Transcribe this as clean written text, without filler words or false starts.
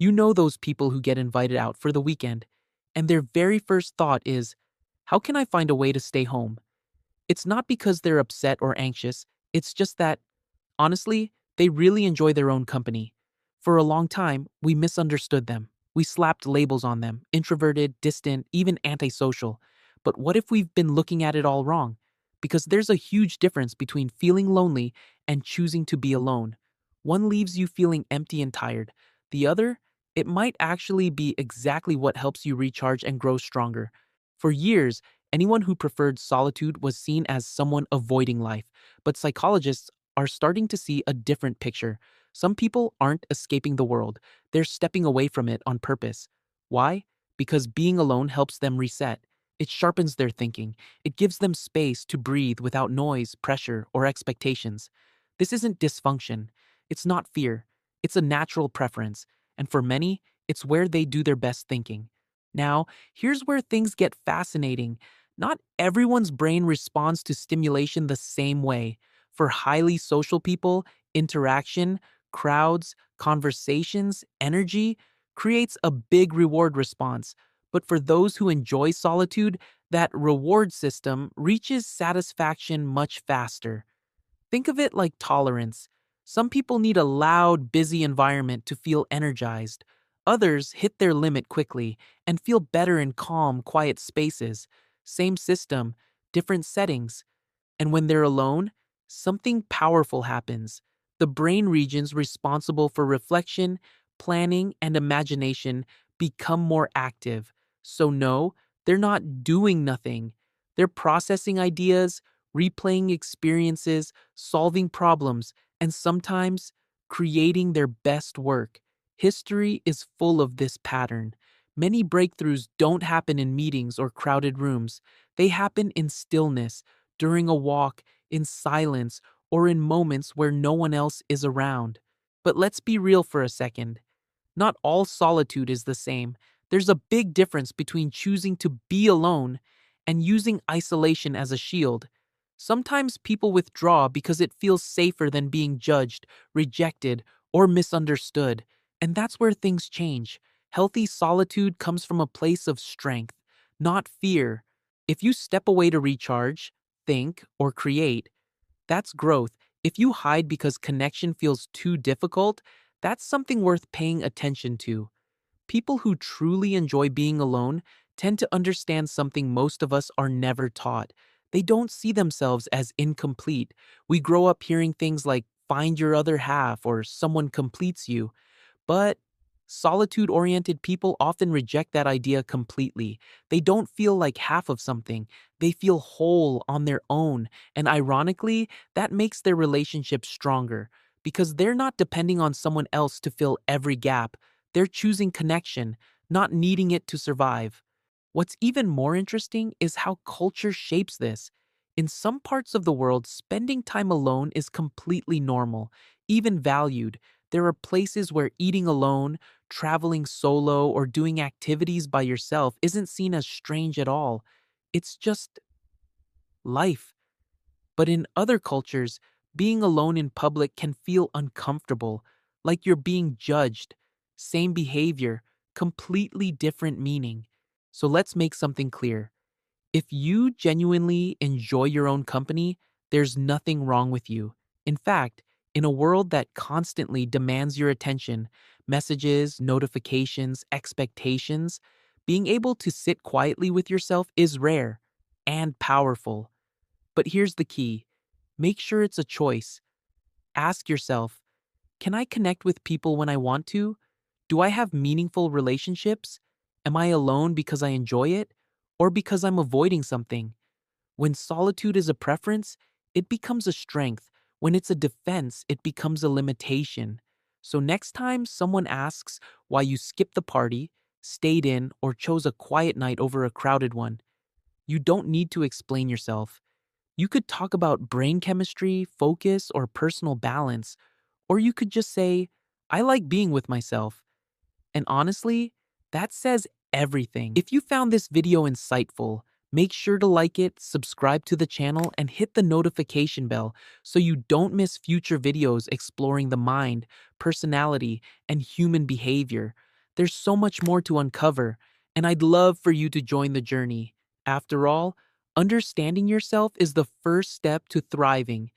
You know those people who get invited out for the weekend, and their very first thought is, how can I find a way to stay home? It's not because they're upset or anxious, it's just that, honestly, they really enjoy their own company. For a long time, we misunderstood them. We slapped labels on them: introverted, distant, even antisocial. But what if we've been looking at it all wrong? Because there's a huge difference between feeling lonely and choosing to be alone. One leaves you feeling empty and tired. The other, it might actually be exactly what helps you recharge and grow stronger. For years, anyone who preferred solitude was seen as someone avoiding life, but psychologists are starting to see a different picture. Some people aren't escaping the world, they're stepping away from it on purpose. Why? Because being alone helps them reset. It sharpens their thinking. It gives them space to breathe without noise, pressure, or expectations. This isn't dysfunction. It's not fear. It's a natural preference. And for many, it's where they do their best thinking. Now, here's where things get fascinating. Not everyone's brain responds to stimulation the same way. For highly social people, interaction, crowds, conversations, energy creates a big reward response. But for those who enjoy solitude, that reward system reaches satisfaction much faster. Think of it like tolerance. Some people need a loud, busy environment to feel energized. Others hit their limit quickly and feel better in calm, quiet spaces. Same system, different settings. And when they're alone, something powerful happens. The brain regions responsible for reflection, planning, and imagination become more active. So, no, they're not doing nothing. They're processing ideas, replaying experiences, solving problems, and sometimes creating their best work. History is full of this pattern. Many breakthroughs don't happen in meetings or crowded rooms, they happen in stillness, during a walk, in silence, or in moments where no one else is around. But let's be real for a second. Not all solitude is the same. There's a big difference between choosing to be alone and using isolation as a shield. Sometimes people withdraw because it feels safer than being judged, rejected, or misunderstood. And that's where things change. Healthy solitude comes from a place of strength, not fear. If you step away to recharge, think, or create, that's growth. If you hide because connection feels too difficult, that's something worth paying attention to. People who truly enjoy being alone tend to understand something most of us are never taught. They don't see themselves as incomplete. We grow up hearing things like, find your other half, or someone completes you. But solitude oriented people often reject that idea completely. They don't feel like half of something, they feel whole on their own. And ironically, that makes their relationship stronger because they're not depending on someone else to fill every gap. They're choosing connection, not needing it to survive. What's even more interesting is how culture shapes this. In some parts of the world, spending time alone is completely normal, even valued. There are places where eating alone, traveling solo, or doing activities by yourself isn't seen as strange at all. It's just life. But in other cultures, being alone in public can feel uncomfortable, like you're being judged. Same behavior, completely different meaning. So let's make something clear. If you genuinely enjoy your own company, there's nothing wrong with you. In fact, in a world that constantly demands your attention, messages, notifications, expectations, being able to sit quietly with yourself is rare and powerful. But here's the key: make sure it's a choice. Ask yourself, can I connect with people when I want to? Do I have meaningful relationships? Am I alone because I enjoy it or because I'm avoiding something? When solitude is a preference, it becomes a strength. When it's a defense, it becomes a limitation. So next time someone asks why you skipped the party, stayed in, or chose a quiet night over a crowded one, you don't need to explain yourself. You could talk about brain chemistry, focus, or personal balance, or you could just say, I like being with myself. And honestly, that says everything. If you found this video insightful, make sure to like it, subscribe to the channel, and hit the notification bell so you don't miss future videos exploring the mind, personality, and human behavior. There's so much more to uncover, and I'd love for you to join the journey. After all, understanding yourself is the first step to thriving,